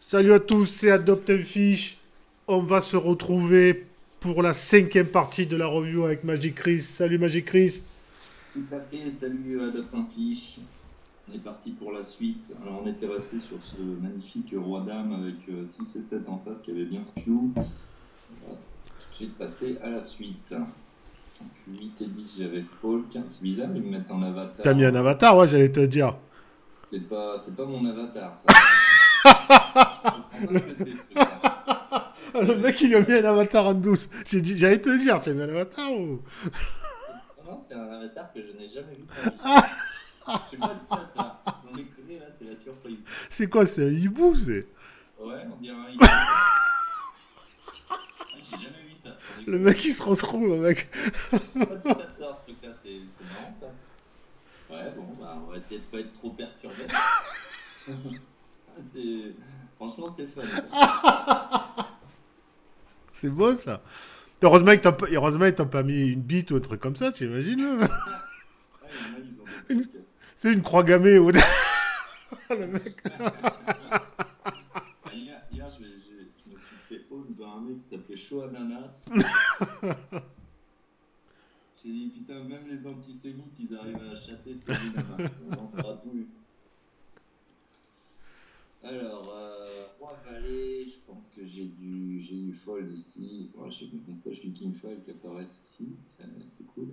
Salut à tous, c'est Adopt un Fish. On va se retrouver pour la 5e partie de la review avec Magic Chris. Salut Magic Chris. Tout à fait, salut Adopt un Fish. On est parti pour la suite. Alors on était resté sur ce magnifique roi-dame avec 6 et 7 en face qui avait bien skew. On va tout de suite passer à la suite. Donc, 8 et 10 j'avais folk. C'est bizarre, ils me mettent en avatar. T'as mis un avatar, ouais, j'allais te dire. C'est pas mon avatar ça. Je comprends pas ce que c'est ce truc-là. Le mec, il a mis un avatar en douce. J'allais te dire, tu as mis un avatar ou... Non, c'est un avatar que je n'ai jamais vu. Je sais pas de ça. On les connaît là, c'est la surprise. C'est quoi, c'est un hibou, c'est... Ouais, on dirait un j'ai jamais vu ça. Le mec, il se retrouve avec... Pas tout ça sort, ce truc-là, c'est marrant ça. Ouais, bon, bah, on va essayer de pas être trop perturbé. Franchement, c'est fun. Ça. C'est beau, ça. Heureusement ils t'ont pas mis une bite ou un truc comme ça, tu imagines là. Ouais, il y en a, ils ont des trucs. C'est une croix gammée ou... Le mec... Hier je me suis fait own d'un mec qui s'appelait Show Ananas. J'ai dit, putain, même les antisémites, ils arrivent à chatter sur l'inamas. On fera tout eu. Alors, Roi Valet, je pense que j'ai eu fold ici. Ouais, j'ai mes messages du King Fold qui apparaissent ici, c'est cool.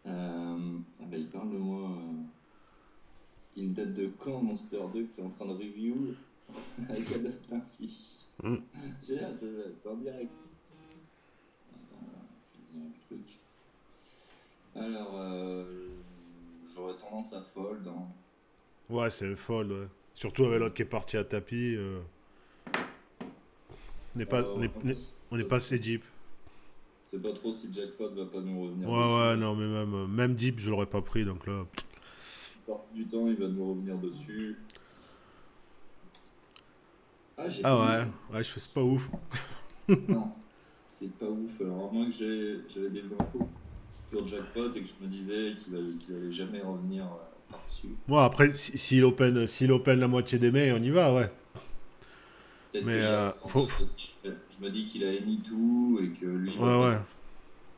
Ah bah il parle de moi. Il date de quand Monster 2 que tu es en train de review avec Adopt un Fish. Génial, c'est en direct. Attends, je vais dire un truc. Alors, j'aurais tendance à fold. Hein. Ouais, c'est un fold, ouais. Surtout avec l'autre qui est parti à tapis. On n'est pas, on n'est pas assez deep. C'est pas trop si Jackpot va pas nous revenir. Ouais, dessus. ouais, non, mais même deep, je l'aurais pas pris, donc là... Du temps, il va nous revenir dessus. Ah, j'ai Ah payé. ouais, ouais, je fais c'est pas ouf. Non, c'est pas ouf. Alors, à moins que j'avais des infos sur Jackpot et que je me disais qu'il allait jamais revenir par-dessus. Moi, après, s'il open la moitié des mains, on y va, ouais. Peut-être Mais, qu'il y a sans faut... doute aussi. Je me dis qu'il a any tout et que lui va Ouais, pas. ouais.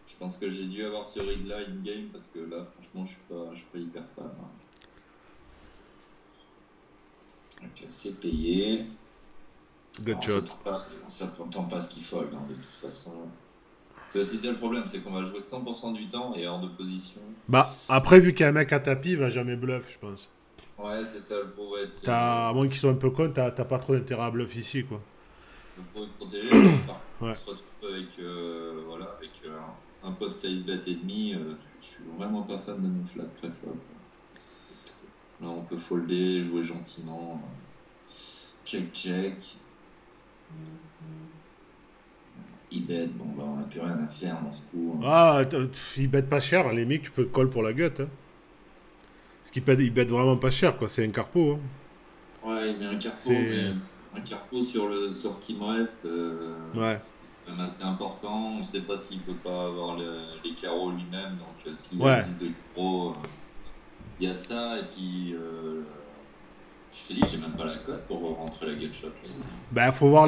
Je pense que j'ai dû avoir ce read là in-game parce que là, franchement, je suis pas hyper fan. Hein. Donc, c'est payé. Good Alors, shot. on s'attend pas à ce qu'il fold, hein, de toute façon. C'est aussi ça le problème, c'est qu'on va jouer 100% du temps et hors de position. Bah, après, vu qu'il y a un mec à tapis, il va jamais bluff, je pense. Ouais, c'est ça, le pauvre être, À moins qu'ils soient un peu cons, t'as pas trop d'intérêt à bluff ici, quoi. le pauvre être protégé. Par contre, on Ouais. se retrouve avec, voilà, avec un pot size bet et demi. Je suis vraiment pas fan de mon flat pré-flop. Là, on peut folder, jouer gentiment. Check. Il bet, bon, bah, on n'a plus rien à faire dans ce coup. Hein. Ah, il bet pas cher, à la limite, tu peux call pour la gut, hein. Parce il bet vraiment pas cher, quoi. C'est un carpo, hein. Ouais, il met un carpo, mais C'est... un carpo sur ce qui me reste, Ouais. c'est quand même assez important. On ne sait pas s'il peut pas avoir les carreaux lui-même, donc s'il a Ouais. 10 de carreaux, il y a ça, et puis je te dis, j'ai même pas la cote pour rentrer la gutshot là ici. Bah, faut voir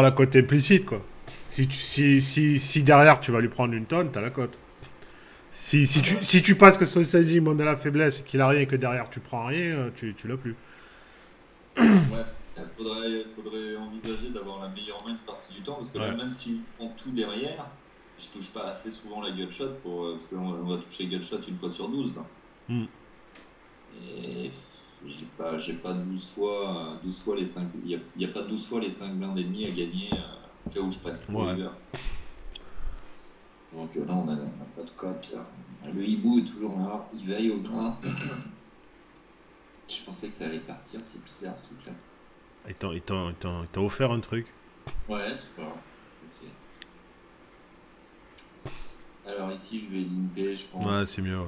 la cote implicite, quoi. Si derrière tu vas lui prendre une tonne, t'as la cote. Si tu passes que son saisie monte à la faiblesse et qu'il a rien et que derrière tu prends rien, tu l'as plus. Ouais, il faudrait envisager d'avoir la meilleure main de partie du temps, parce que là, Ouais. même si je prends tout derrière, je touche pas assez souvent la gutshot parce qu'on va toucher gutshot une fois sur 12 là. Hmm. Et j'ai pas 12 fois les 5. Il y a pas 12 fois les 5 blindes et demi à gagner au cas où je prenne trop Ouais. river. Donc là, on a pas de cote. Le hibou est toujours là, il veille au grain. Je pensais que ça allait partir, c'est bizarre ce truc-là. Il t'a offert un truc. Ouais, tu vois. Alors ici, je vais limiter, je pense. Ouais, c'est mieux, ouais.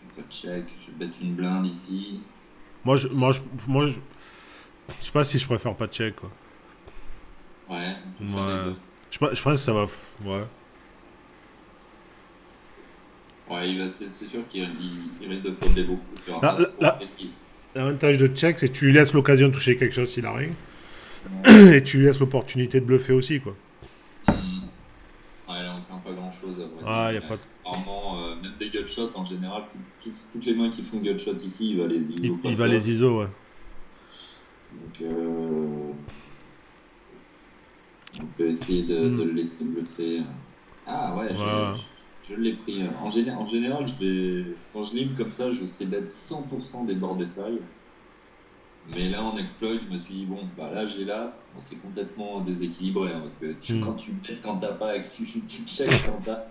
Ça check, je vais mettre une blinde ici. Je sais pas si je préfère pas check, quoi. Ouais, on peut faire les Ouais. deux. Je pense que ça va. Ouais. Ouais, c'est sûr qu'il risque de folder beaucoup. Tu vois. Là, As pour là, l'avantage de check, c'est que tu lui laisses l'occasion de toucher quelque chose s'il a rien. Ouais. Et tu lui laisses l'opportunité de bluffer aussi, quoi. Mhm. Ouais, là, on craint pas grand-chose, à vrai dire. Ah, y a pas de... Apparemment, même des gutshots, en général, toutes les mains qui font gutshot ici, il va les ISO pas il va les top. ISO, ouais. Donc, on peut essayer de Hmm. le laisser bluffer. Ah ouais, Ouais. je l'ai pris. En général, quand je lim comme ça, je sais bet 100% des bords des failles. Mais là, en exploit, je me suis dit, bon, bah là, j'ai l'as. Bon, c'est complètement déséquilibré, hein, parce que Hmm. quand tu bêtes quand t'as pas, et que tu check quand t'as.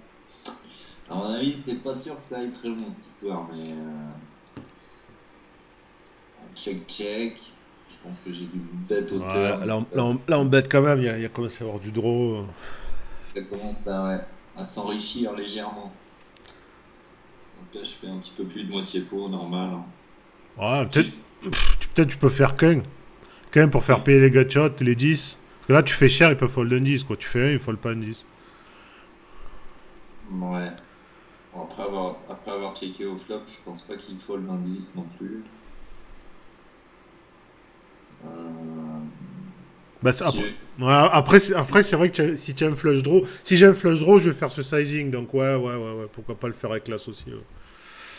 À mon avis, c'est pas sûr que ça aille très loin cette histoire, mais check check. Je pense que j'ai du bet au Ouais, turn. là, on bête quand même, il y a commencé à y avoir du draw. Ça commence à, ouais, à s'enrichir légèrement. Donc là, je fais un petit peu plus de moitié pot, normal, hein. Ouais, Si peut-être peut tu peux faire King. King pour faire je- payer les gutshots, les 10. Parce que là, tu fais cher, il peut fold un 10, quoi. Tu fais un, il fold pas un 10. Ouais. Bon, après avoir checké au flop, je pense pas qu'il faut l'indice non plus. Euh, Bah, si après, je- ouais, après c'est vrai que si tu as un flush draw, si j'ai un flush draw, je vais faire ce sizing. Donc, ouais. Pourquoi pas le faire avec l'as aussi, ouais.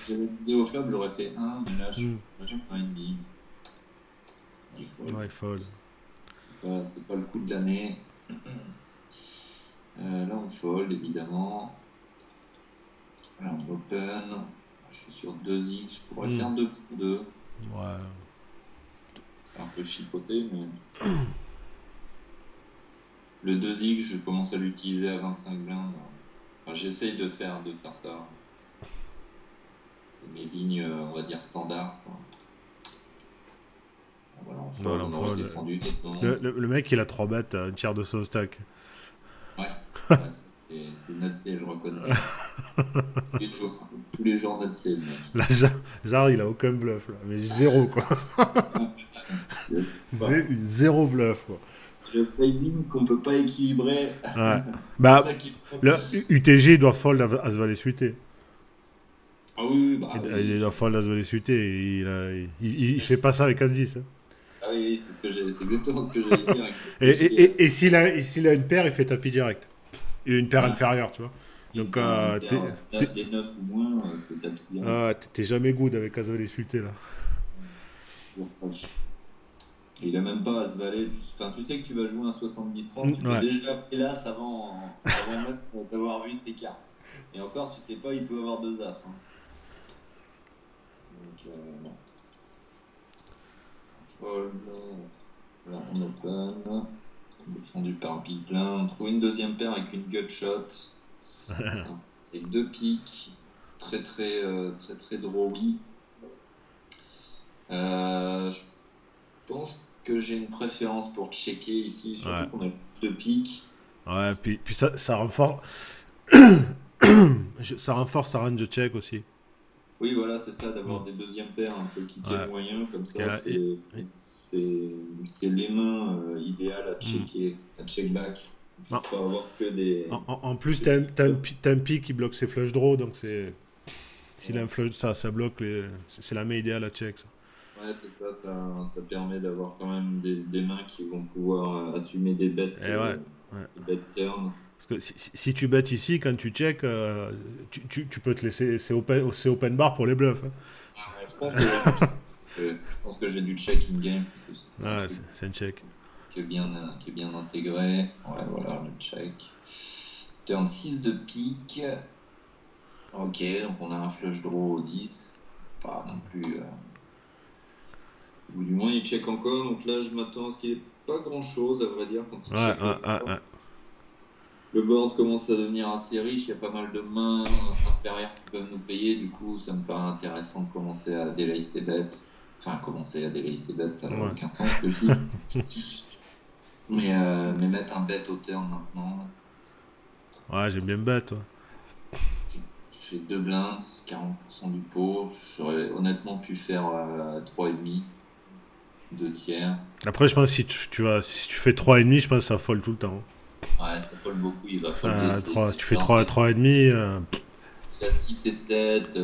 J'avais dit au flop, j'aurais fait un, mais là, Hmm. je prends une bille. Il faut, Ouais, il fold. c'est pas le coup de l'année. Là, on fold, évidemment. Là, on open. Je suis sur 2x, je pourrais Hmm. faire 2 pour 2. Ouais. C'est un peu chipoté, mais le 2x, je commence à l'utiliser à 25 blindes. Enfin, j'essaye de faire ça. C'est mes lignes, on va dire, standards, quoi. Voilà, on fold, Voilà, on on aurait fold. défendu de toute façon. Le mec, il a 3 bêtes, un tiers de son stack. Ouais, ouais, c'est Nutsé, je reconnais. Tous les jours Nutsé, le mec. Là, genre, il a aucun bluff, là. Mais zéro, quoi. Bah, Zéro bluff, quoi. c'est le siding qu'on peut pas équilibrer. Ouais. C'est ça Bah, qui. le UTG, il doit fold à ce valet suité. Ah oui, oui, bah Il oui. doit fold à ce valet suité. Et il fait pas ça avec As-10, hein. Ah oui, oui, c'est exactement ce que j'allais dire avec ce Et, que et s'il a une paire, il fait tapis direct. Et une paire Ouais, inférieure, tu vois. oui, Donc, bah, les 9 ou moins, c'est tapis direct. t'es jamais good avec As-valet suité, là. Toujours proche. Et il a même pas à se valer. Enfin, tu sais que tu vas jouer un 70-30, tu peux Ouais. déjà appeler l'as avant même d'avoir vu ses cartes. Et encore, tu sais pas, il peut avoir deux as, hein. Donc, non. Fold. Là, on open. Défendu par Big Blind. On trouve une deuxième paire avec une gutshot. Et deux piques. Très drawy. Je pense que j'ai une préférence pour checker ici, Ouais. surtout qu'on a plus de piques. Ouais, puis ça renforce. Ça renforce sa range de check aussi. Oui, voilà, c'est ça, Mm. d'avoir des deuxièmes paires un peu qui tiennent Ouais. moyen, comme Et, ça, et- et- c'est les mains idéales à mm. checker, à check back. En, Pour pas avoir que des. en plus, que t'as un pic qui bloque ses flush draws, donc s'il a un Ouais, flush, ça bloque c'est la main idéale à check, ça. ouais, c'est ça, ça permet d'avoir quand même des mains qui vont pouvoir assumer Et ouais. Ouais. des bêtes turn. Parce que si tu bêtes ici, quand tu check, tu peux te laisser. C'est open bar pour les bluffs, hein. Ouais, je pense que j'ai du check in game, parce que c'est un Ouais, truc c'est un check. qui est bien intégré. Ouais, voilà, le check. Turn 6 de pique. Ok, donc on a un flush draw au 10. Pas non plus. Ou du moins, il check encore. Donc là, je m'attends à ce qu'il n'y ait pas grand chose, à vrai dire, quand il Ouais, check le ouais, ouais, flop. ouais. Le board commence à devenir assez riche. Il y a pas mal de mains inférieures qui peuvent nous payer. Du coup, ça me paraît intéressant de commencer à délayer ses bêtes. Enfin, commencer à délayer ses bêtes, ça n'a Ouais, aucun sens, que je dis. Mais mettre un bet au turn maintenant. ouais, j'aime bien bet, toi. Je fais deux blindes, 40% du pot. J'aurais honnêtement pu faire 3,5, 2 tiers. Après, je pense que si tu fais 3,5, je pense que ça fold tout le temps. Ouais, ça fold beaucoup, il va folder. Ça, C'est 3, si tu fais 3 3,5, il a 6 et 7,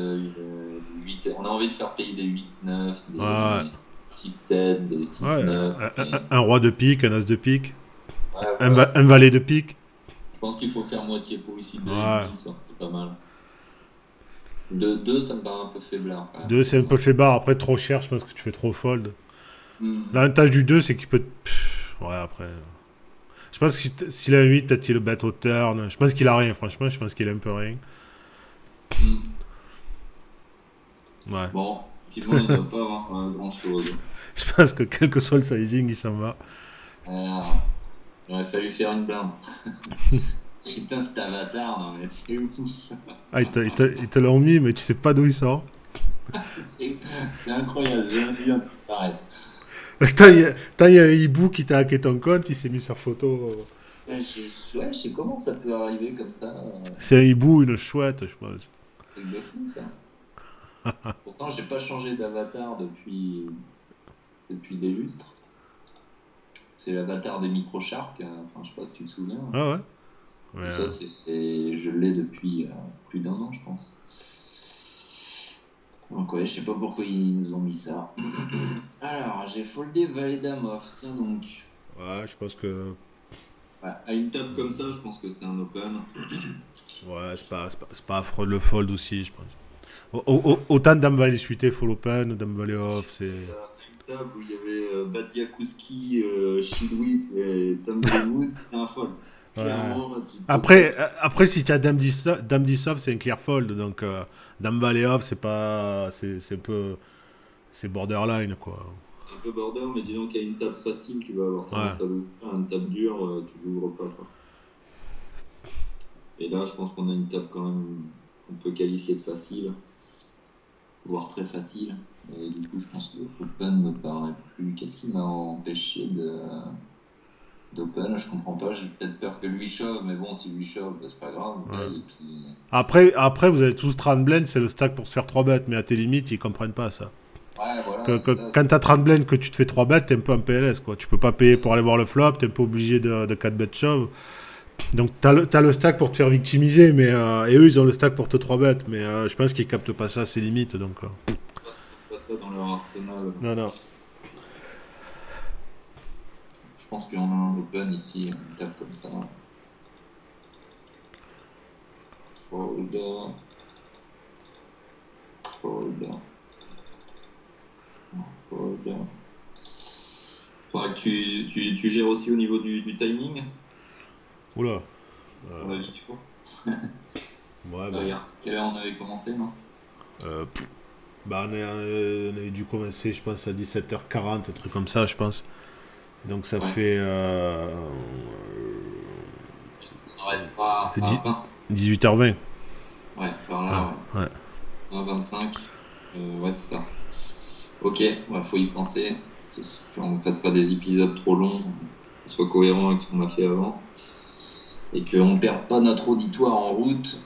8, on a envie de faire payer des 8-9, Ouais, des 6-7, des ouais. 6-9. Un roi de pique, un as de pique, Ouais, voilà, c'est un ça. valet de pique. Je pense qu'il faut faire moitié pot ici, Ouais. 2,5, ça c'est pas mal. 2, ça me paraît un peu faiblard quand même. 2, c'est un peu fait barre. Après, trop cher, je pense que tu fais trop fold. Hmm. L'avantage du 2 c'est qu'il peut. Ouais, après. Je pense que s'il a un 8, peut-être qu'il le bet au turn. Je pense qu'il a rien, franchement. Je pense qu'il a un peu rien. Hmm. Ouais. Bon, effectivement, il ne doit pas avoir grand-chose. Je pense que quel que soit le sizing, il s'en va. Alors, il aurait fallu faire une blinde. Putain, cet avatar, non mais c'est ouf. Ah, ils te l'ont mis, mais tu sais pas d'où il sort. C'est c'est incroyable, j'ai jamais vu un truc pareil. Tant il y a un hibou qui t'a hacké ton compte, il s'est mis sur photo. Ouais, je sais comment ça peut arriver comme ça. C'est un hibou, une chouette, je pense. C'est de fou ça. Pourtant, j'ai pas changé d'avatar depuis des lustres. C'est l'avatar des micro-sharks. Enfin, je sais pas si tu te souviens. Ah ouais? Et Ouais. ça, je l'ai depuis plus d'un an, je pense. Donc ouais, je sais pas pourquoi ils nous ont mis ça. Alors, j'ai foldé Valet Dame off. Tiens donc. Ouais, je pense que. Ouais, à une table comme ça, je pense que c'est un open. Ouais, c'est pas affreux de le fold aussi, je pense. Autant de Dame Valet suité, full open, Dame Valet off, c'est. À une table où il y avait Badziakouski, Chidwick et Sam Greenwood, c'est un fold. Ouais. Clairement, là, tu te poses pas de Après, si tu as Dame 10 off, c'est un clear fold. Donc, Dame Valet off, c'est pas. C'est un peu. C'est borderline, quoi. un peu border, mais disons qu'à une table facile, tu vas avoir Ouais. tendance à l'ouvrir. À une table dure, tu l'ouvres pas, quoi. Et là, je pense qu'on a une table quand même qu'on peut qualifier de facile, voire très facile. Et du coup, je pense que Open me paraît plus. Qu'est-ce qui m'a empêché d'Open? Je comprends pas. J'ai peut-être peur que lui shove, mais bon, si lui shove, bah, c'est pas grave. Ouais. Et puis, Après, vous avez tous 30 blend, c'est le stack pour se faire 3 bêtes, mais à tes limites, ils comprennent pas ça. ouais, voilà, c'est ça. Quand t'as 30 blend, que tu te fais 3 bêtes, t'es un peu en PLS, quoi. Tu peux pas payer pour aller voir le flop, t'es un peu obligé de 4 bêtes shove. Donc t'as le stack pour te faire victimiser, mais et eux ils ont le stack pour te 3 bêtes, mais je pense qu'ils captent pas ça à ses limites, donc. Pas ça dans leur arsenal. Non, non. Je pense qu'on a un Open ici, une table comme ça. Fold, fold, fold. Faudrait que tu gères aussi au niveau du timing, Oula. à mon avis, du coup. Ouais, bon. Regarde, quelle heure on avait commencé, non? Pff, bah, on avait dû commencer, je pense, à 17h40, un truc comme ça, je pense. Donc ça Ouais. fait On arrête pas fait à 20. 18h20. Ouais, par Ah, là, ouais. ouais. 25. Ouais, c'est ça. Ok, ouais, faut y penser. Qu'on ne fasse pas des épisodes trop longs, que ce soit cohérent avec ce qu'on a fait avant. Et qu'on ne perde pas notre auditoire en route.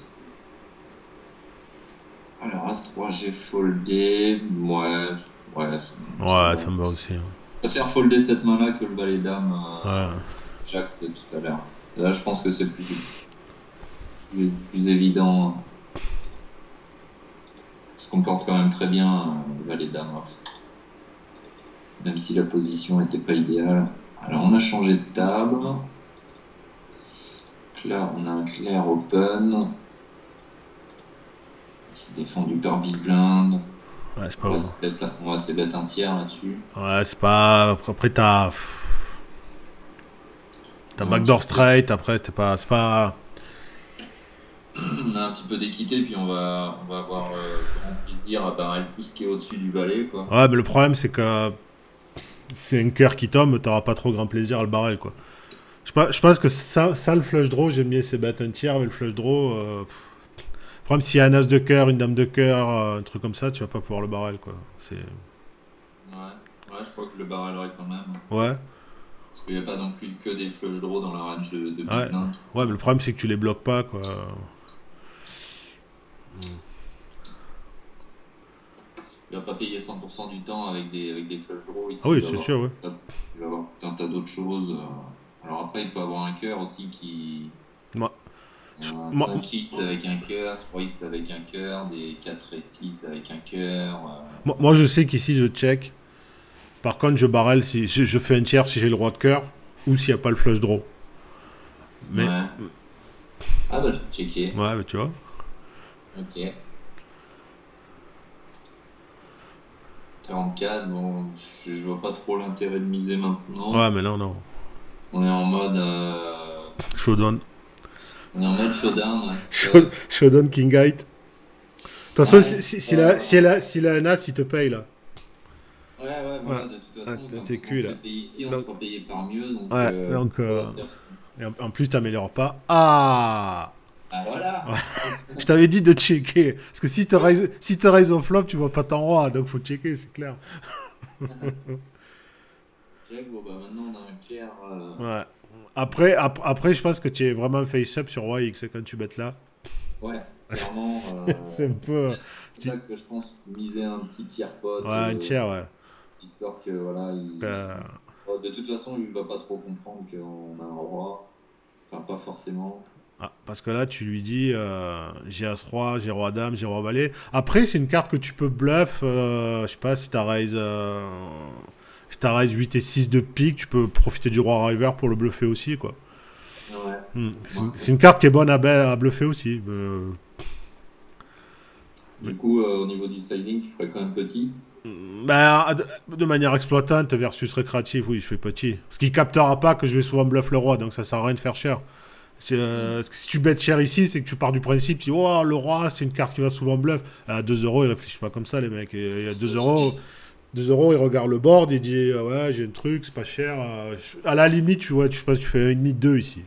Alors, As-3, j'ai foldé. Ouais, ouais, ça me Ouais, va. ça me va aussi, hein. Je préfère folder cette main-là que le valet dame Ouais. Jack de tout à l'heure. Là, je pense que c'est plus évident. Il se comporte quand même très bien, le valet dame off. Même si la position n'était pas idéale. Alors, on a changé de table. Donc là, on a un clair open. C'est défendu par big blind. Ouais, c'est pas On bon. va se bet un tiers là-dessus. Ouais, c'est pas. Après, t'as. T'as On a un backdoor petit peu, straight, après, t'es pas. C'est pas. on a un petit peu d'équité, puis on va avoir grand plaisir à barrer le pouce qui est au-dessus du valet, quoi. Ouais, mais le problème, c'est que. C'est un cœur qui tombe, t'auras pas trop grand plaisir à le barrer, quoi. Je pense que ça, le flush draw, j'aime bien c'est bet un tiers, mais le flush draw. Le problème, s'il y a un as de cœur, une dame de cœur, un truc comme ça, tu vas pas pouvoir le barrel, quoi. C'est. Ouais, je crois que je le barrelerai quand même. Ouais, Parce qu'il n'y a pas non plus que des flush draws dans la range de big ouais. blind. Ouais, mais le problème, c'est que tu les bloques pas, quoi. Il va pas payer 100% du temps avec des flush draws ici. Ah oui, c'est sûr, ouais. Il va avoir tout un tas d'autres choses. Alors après, il peut avoir un cœur aussi qui. Ouais. Un Moi, 5x avec un cœur, 3x avec un cœur, des 4 et 6 avec un cœur. moi, je sais qu'ici, je check. Par contre, je barrel si je fais un tiers si j'ai le roi de cœur ou s'il n'y a pas le flush draw. Mais, Ouais. Ah bah je vais checker. ouais, tu vois. Ok. 44, bon, je vois pas trop l'intérêt de miser Ouais, maintenant. mais non, non. On est en mode, Showdown. on est en mode showdown, ouais, c'est ça. Showdown King Height. De toute façon, Ouais, si la NAS, il te paye là. ouais, Ouais, voilà, de toute ouais, façon, t'es quand t'es on cul se là. fait payer ici, on se Donc, fera payer par mieux, donc ouais, donc. voilà. Et en plus, t'améliores pas. Ah! Ah voilà! Ouais. Je t'avais dit de checker. Parce que si te raise au flop, tu vois pas ton roi. Donc faut checker, c'est clair. Check, bon bah maintenant on a un tiers. Ouais. Après, je pense que tu es vraiment face-up sur roi X quand tu bêtes là. Ouais, clairement. C'est un peu. C'est pour ça que je pense miser un petit tiers pot, Ouais, un tiers, ouais. histoire que voilà, Euh, de toute façon, il va pas trop comprendre qu'on a un roi. Enfin, pas forcément. parce que là, tu lui dis j'ai As-Roi, j'ai Roi-Dame, j'ai Roi-Valet. Après, c'est une carte que tu peux bluff. Je sais pas si t'as raise. Si t'as raise 8 et 6 de pique, tu peux profiter du Roi River pour le bluffer aussi, quoi. Ouais. C'est une carte qui est bonne à bluffer aussi. Du coup, au niveau du sizing, tu ferais quand même petit. Bah, de manière exploitante versus récréative, oui, je fais petit. Parce qu'il captera pas que je vais souvent bluff le roi, donc ça sert à rien de faire cher. Parce que si tu bêtes cher ici, c'est que tu pars du principe, tu dis, oh, le roi, c'est une carte qui va souvent bluff. À 2 euros, ils réfléchissent pas comme ça, les mecs. Et à 2 euros, 2 euros, ils regardent le board, ils disent, ouais, j'ai un truc, c'est pas cher. À la limite, tu vois, je pense que tu fais 1,5, 2 ici.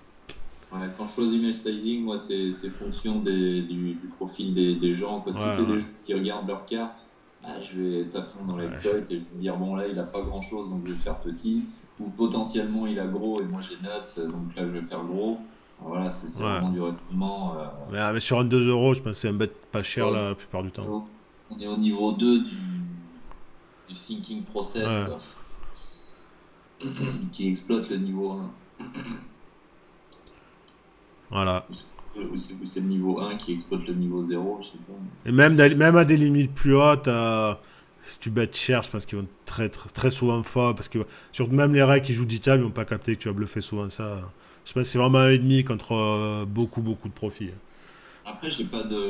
Ouais, quand je choisis mes sizing, moi, c'est fonction du profil des gens, quoi. Ouais, Si c'est des ouais. gens qui regardent leurs cartes, bah, je vais être à fond dans Ouais, l'exploit et je vais me dire, bon, là, il a pas grand chose, donc je vais faire petit. Ou potentiellement, il a gros et moi, j'ai nuts, donc là, je vais faire gros. Alors voilà, c'est ouais. vraiment du raisonnement. Mais sur un 2 euros, je pense que c'est un bet pas cher On là, la plupart du temps. on est au niveau 2 du thinking process, Ouais, quoi, qui exploite le niveau 1. voilà. Ou c'est le niveau 1 qui exploite le niveau 0, je sais pas. Et même à des limites plus hautes, si tu bêtes cher, je pense qu'ils vont très souvent fold. Parce que sur même les règles qui jouent digital, ils vont pas capter que tu as bluffé souvent ça. Je pense que c'est vraiment un ennemi contre beaucoup de profits. Après, j'ai pas de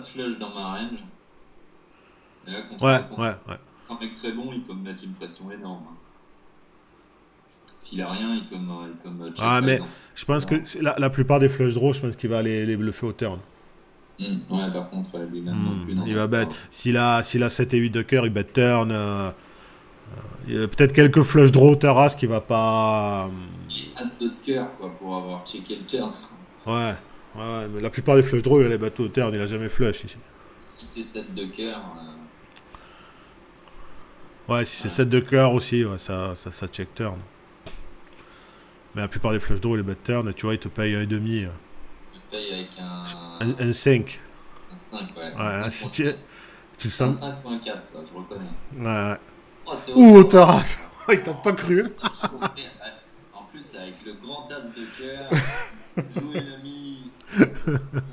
flush dans ma range. Et là, Ouais, ouais, ouais. un mec très bon, il peut me mettre une pression énorme, hein. S'il a rien, il peut me check Ah, mais raise. je pense que Non. la plupart des flush draws, je pense qu'il va les bluffer au turn. Ouais, par contre, lui-même non plus, non. Il va bet. S'il a 7 et 8 de cœur, il bet turn. Il y a peut-être quelques flush draws terrasse qui va pas. Il est as de cœur, quoi, pour avoir checké le turn. Ouais, ouais, mais la plupart des flush draws, il va les battre au turn. Il a jamais flush ici. Si c'est 7 de cœur, Ouais, si c'est ouais, 7 de cœur aussi, ouais, ça check turn. Mais la plupart des flush draws, les bet turn, tu vois, ils te payent 1,5. je paye avec Un 5. un 5, ouais, un Ouais, si 5.4. tu le C'est un sens. 5.4, ça, je reconnais. Ouais, ouais. Oh, c'est Ouh, autant. terrasse. Il t'a pas cru. C'est chauffé, ouais. En plus, avec le grand as de cœur, jouer l'ami,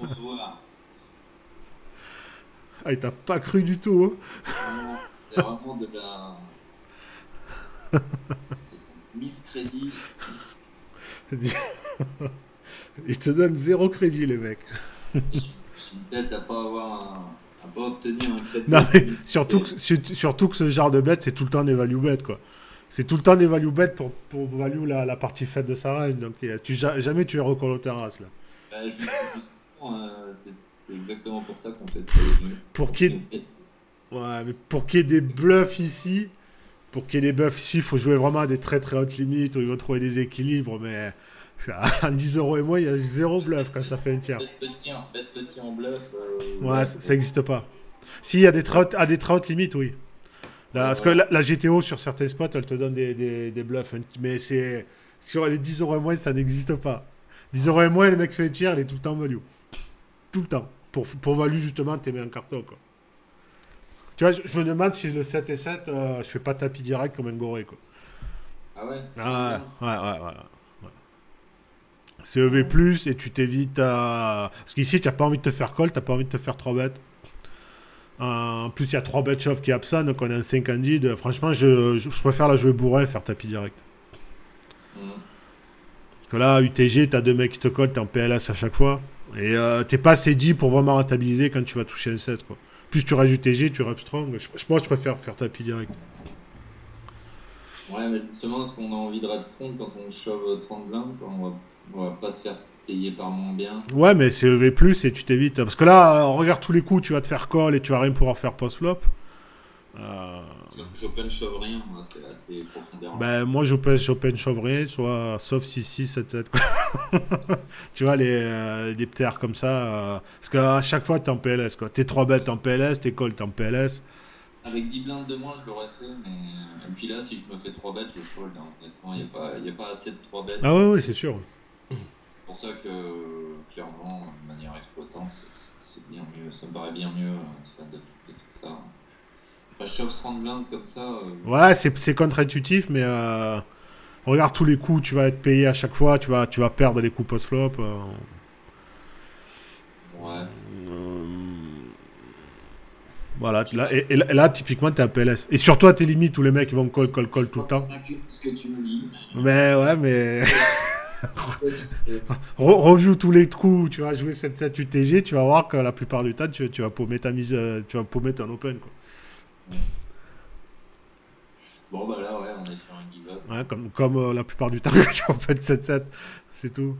on va voir. Ah, il t'a pas cru du tout. C'est vraiment de la. C'est un miscrédit. Hein. Il te donne zéro crédit, les mecs. Et j'ai une tête à pas à pas obtenir un crédit Non, mais optimisé. surtout que ce genre de bet, c'est tout le temps des value bet, quoi. C'est tout le temps des value bet pour value la partie faible de sa range. Donc, jamais tu es recall au terrasse, là. Justement, c'est exactement pour ça qu'on fait ça. Pour qu'il y ait, ouais, mais pour qu'il y ait des bluffs ici, il faut jouer vraiment à des très hautes limites où il va trouver des équilibres. Mais à 10 euros et moins, il y a zéro bluff quand ça fait un tiers. Bête petit en bluff, Ouais, ouais, ça n'existe pas. Si, il y a à des très hautes limites, oui. Là, ouais, parce que voilà. la GTO sur certains spots, elle te donne des bluffs. Mais sur les 10 euros et moins, ça n'existe pas. 10 euros et moins, le mec fait un tiers, il est tout le temps value. Tout le temps. Pour value, justement, t'es mis un carton, quoi. Tu vois, je me demande si le 7 et 7, je fais pas tapis direct comme un goré, quoi. Ah ouais, tu penses Ah bien? ouais, ouais, ouais, ouais. C'est EV+, et tu t'évites à... Parce qu'ici, tu n'as pas envie de te faire call, tu n'as pas envie de te faire 3 bêtes. En plus, il y a 3 bêtes shove qui est absent, donc on est en 5 candide. Franchement, je préfère la jouer bourrin et faire tapis direct. Parce que là, UTG, t'as 2 mecs qui te collent, t'es en PLS à chaque fois. Et t'es pas assez dit pour vraiment rentabiliser quand tu vas toucher un set, quoi. Plus tu restes UTG, tu rep strong. Je pense que je préfère faire tapis direct. Ouais, mais justement, est-ce qu'on a envie de rep strong quand on shove 30 blindes, on va pas se faire payer par moins bien. Ouais, mais c'est EV+, et tu t'évites. Parce que là, regarde tous les coups, tu vas te faire call et tu vas rien pouvoir faire post-flop. J'open shove rien, moi, c'est assez profondément. Ben, moi, j'open shove rien, sauf 6-6, 7-7. Tu vois, les PTR comme ça. Parce qu'à chaque fois, t'es en PLS, quoi. T'es 3 bêtes, t'es en PLS, t'es call, t'es en PLS. Avec 10 blindes de moins, je l'aurais fait, mais. Et puis là, si je me fais 3 bêtes, je fold. Hein. Honnêtement, il n'y a pas assez de 3 bêtes. Ah ouais, c'est sûr. C'est pour ça que, clairement, de manière exploitante, c'est bien mieux. Ça me paraît bien mieux de faire ça. Je shove 30 blindes comme ça. Ouais, c'est contre-intuitif, mais regarde tous les coups, tu vas être payé à chaque fois, tu vas perdre les coups post-flop. Ouais. Voilà, là, typiquement, t'es à PLS. Et sur toi, t'es limite, tous les mecs ils vont call tout le temps. Ce que tu me dis. Mais ouais, mais. Review tous les coups, tu vas jouer 7-7 UTG, tu vas voir que la plupart du temps, tu vas paumer ta mise, tu vas paumer ton open, quoi. Bon, bah là, ouais, on est sur un give-up. Ouais, comme la plupart du temps, tu vas faire 7-7, c'est tout.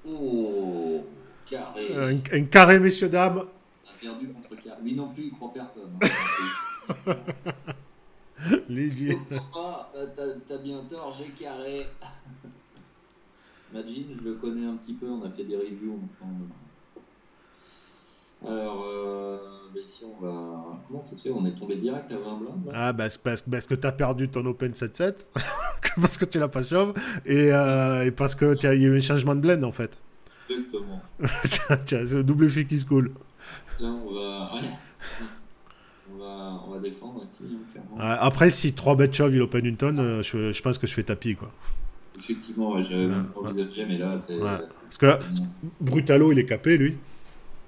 Oh, carré. Un carré, messieurs, dames. On a perdu contre carré. Lui non plus, il croit personne. Lydie. T'as bien tort, j'ai carré. Majin, je le connais un petit peu, on a fait des reviews ensemble. Alors, ici on va. Comment ça se fait? On est tombé direct à 20 blindes là. Ah, bah, c'est parce que t'as perdu ton Open 7-7, parce que tu l'as pas shove, et parce qu'il y a eu un changement de blend en fait. Exactement. Tiens, c'est le double effet qui se coule. Là, on va. Ouais. On va défendre ici, clairement. Après, si 3 bet shove, il open une tonne, je pense que je fais tapis, quoi. Effectivement, ouais, j'avais même envisagé, mais là, c'est. Ouais. Parce que Brutalo, il est capé, lui.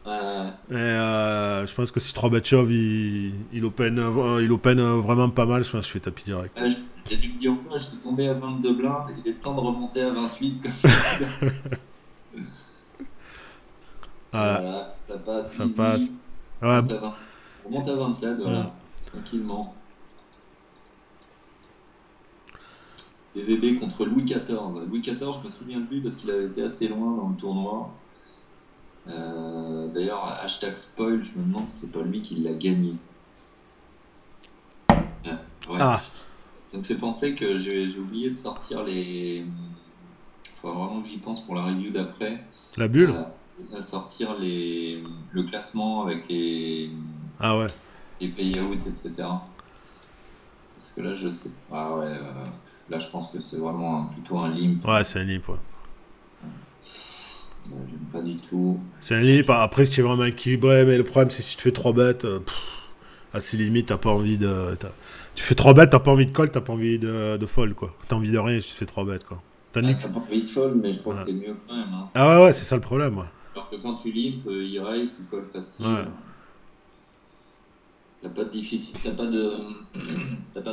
Ouais. Et je pense que si 3 bet shove, il open vraiment pas mal, je pense que je fais tapis direct. J'ai dû me dire, je suis tombé à 22 blindes, il est temps de remonter à 28. Voilà, ça passe. Ça easy. passe. Ouais. On monte à 27, voilà, tranquillement. BVB contre Louis XIV. Louis XIV, je me souviens de lui parce qu'il avait été assez loin dans le tournoi. D'ailleurs, hashtag spoil, je me demande si c'est pas lui qui l'a gagné. Ouais. Ah. Ça me fait penser que j'ai oublié de sortir les. Faudra vraiment que j'y pense pour la review d'après. La bulle à sortir le classement avec les. Ah ouais. Les payouts, etc. Parce que là, je sais. Ah ouais, là, je pense que c'est vraiment plutôt un limp. Ouais, c'est un limp, ouais. J'aime pas du tout. C'est un limp. Après, si tu es vraiment équilibré, mais le problème, c'est si tu fais 3 bêtes, assez limite, t'as pas envie de. Tu fais 3 bêtes, t'as pas envie de call, t'as pas envie de fold, quoi. T'as envie de rien si tu fais 3 bêtes, quoi. T'as pas envie de fold, mais je pense que c'est mieux quand même. Hein. Ah ouais, c'est ça le problème, ouais. Alors que quand tu limp, il raise, tu call facile. Ouais. T'as pas de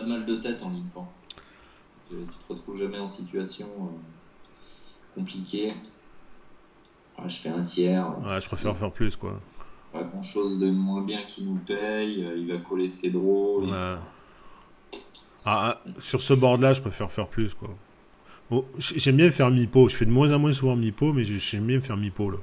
mal de tête en limpant. Tu te retrouves jamais en situation compliquée. Ouais, je fais un tiers. Ouais, je préfère faire plus, quoi. Pas grand chose de moins bien qui nous paye. Il va coller ses draws. Ouais. Sur ce board-là, je préfère faire plus, quoi. Bon, j'aime bien faire mi-pot. Je fais de moins en moins souvent mi-pot, mais j'aime bien faire mi-pot, là.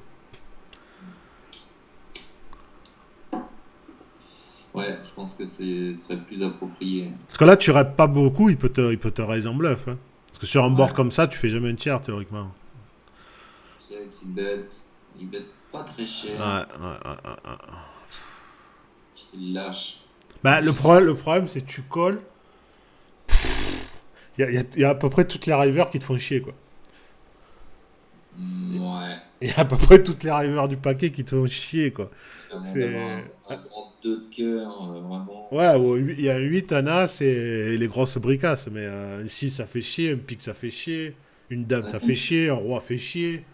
Ouais, je pense que ce serait plus approprié. Parce que là, tu rêves pas beaucoup, il peut te raise en bluff. Hein. Parce que sur un board comme ça, tu fais jamais un tiers, théoriquement. Check, il bet pas très cher. Ouais. Il lâche. Bah, le problème, c'est que tu colles. Il y a à peu près toutes les rivers qui te font chier, quoi. Ouais. Il y a à peu près toutes les rivers du paquet qui te font chier, quoi. C'est un grand 2 de cœur, vraiment. Ouais, il y a un 8, un as et les grosses bricasses. Mais ici, ça fait chier, un pic, ça fait chier. Une dame, Un ça fait 10, chier. Un roi fait chier.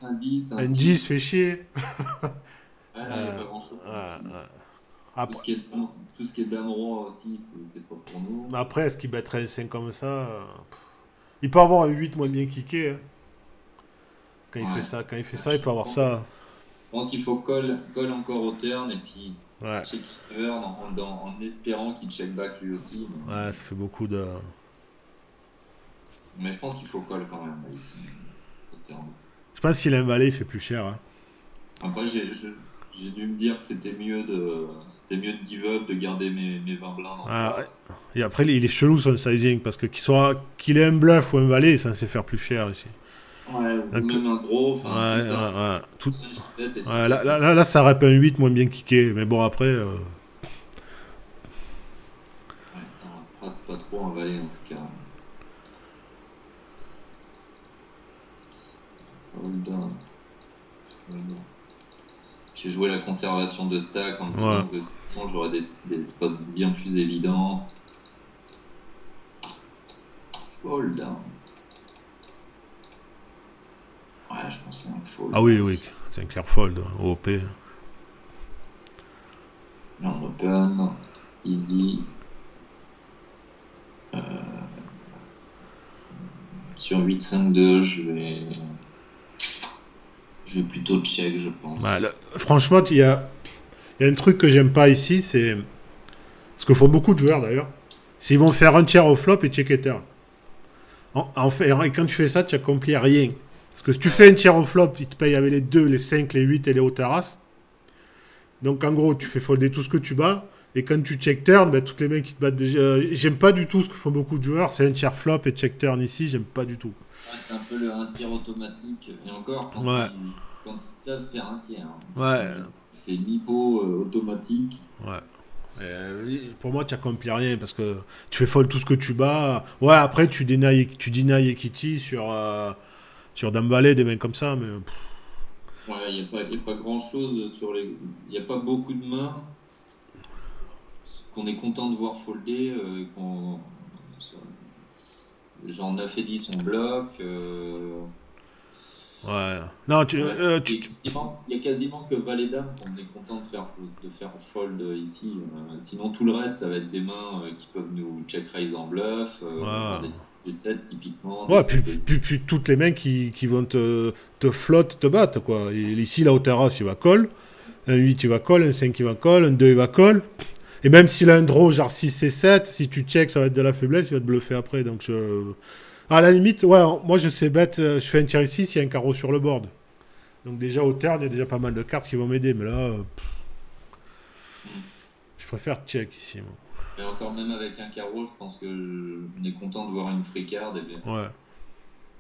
un 10, un Un 10 pique. fait chier. Ah là, il n'y a Euh, pas grand-chose ici. ouais. Tout Après, ce qui est tout ce qui est dame-roi aussi, c'est pas pour nous. après, est-ce qu'il battrait un 5 comme ça il peut avoir un 8 moins bien kické. Hein. Quand il fait Ouais. ça, quand il fait Ouais, ça, il peut avoir ça. je pense qu'il faut call encore au turn et puis Ouais, check river en espérant qu'il check back lui aussi. ouais, ça fait beaucoup de. Mais je pense qu'il faut call quand même là, ici au turn. Je pense que s'il a un valet, il fait plus cher. Hein. Après, j'ai dû me dire que c'était mieux de give up, de garder mes 20 blindes en Ah, ouais. face. Et après, il est chelou son sizing parce que qu'il ait un bluff ou un valet, il est censé faire plus cher ici. Ouais, ou Donc, même un draw, ouais, enfin tout ça. ouais. Tout, Une chipette et ouais, c'est tout. là, ça rap un 8 moins bien kické. Mais bon, après. Ouais, ça rate pas trop un valet en tout cas. Hold on. Hold on. J'ai joué la conservation de stack en me Ouais. disant que de toute façon j'aurais des spots bien plus évidents. Fold. Ouais, je pense que c'est un fold. Ah oui, oui. C'est un clear fold. OP. Land open. Easy. Euh, sur 8-5-2, je vais plutôt check, je pense. Bah, franchement, il y a un truc que j'aime pas ici, c'est. Ce que font beaucoup de joueurs d'ailleurs. C'est qu'ils vont faire un tiers au flop et checker turn. En fait, et quand tu fais ça, tu accomplis rien. Parce que si tu fais un tiers au flop, ils te payent avec les 2, les 5, les 8 et les hautes terrasses. Donc en gros, tu fais folder tout ce que tu bats. Et quand tu check turn, ben, toutes les mecs qui te battent déjà. J'aime pas du tout ce que font beaucoup de joueurs. C'est un tiers flop et check turn ici, j'aime pas du tout. Ouais, c'est un peu un tir automatique. Et encore, Ouais, quand ils savent faire un tir. ouais, C'est mi-pot automatique. ouais. Pour moi, tu accomplis rien parce que tu fais fold tout ce que tu bats. Ouais, après, tu deny equity sur Dame Valet, des mecs comme ça. Mais Ouais, il n'y a pas grand-chose sur les. Il n'y a pas beaucoup de mains qu'on est content de voir folder. Genre 9 et 10 on bloque. ouais. Non, Ouais. Il y a quasiment que Valet Dame qu'on est content de faire fold ici. Sinon, tout le reste, ça va être des mains qui peuvent nous check raise en bluff, ouais. avoir des 7 typiquement, des Ouais, puis, 7 et toutes les mecs qui vont te flotte, te battent, quoi. Et ici, là, au terrasse, il va call. Un 8, il va call. Un 5, il va call. Un 2, il va call. Et même s'il a un draw, genre 6 et 7, si tu check, ça va être de la faiblesse, il va te bluffer après. Donc, à la limite, ouais, moi, je sais bet, je fais un tiers ici s'il y a un carreau sur le board. Donc, déjà, au turn, il y a déjà pas mal de cartes qui vont m'aider. Mais là, je préfère check ici, moi. Et encore même avec un carreau, je pense que on est content de voir une free card. Et bien, Ouais.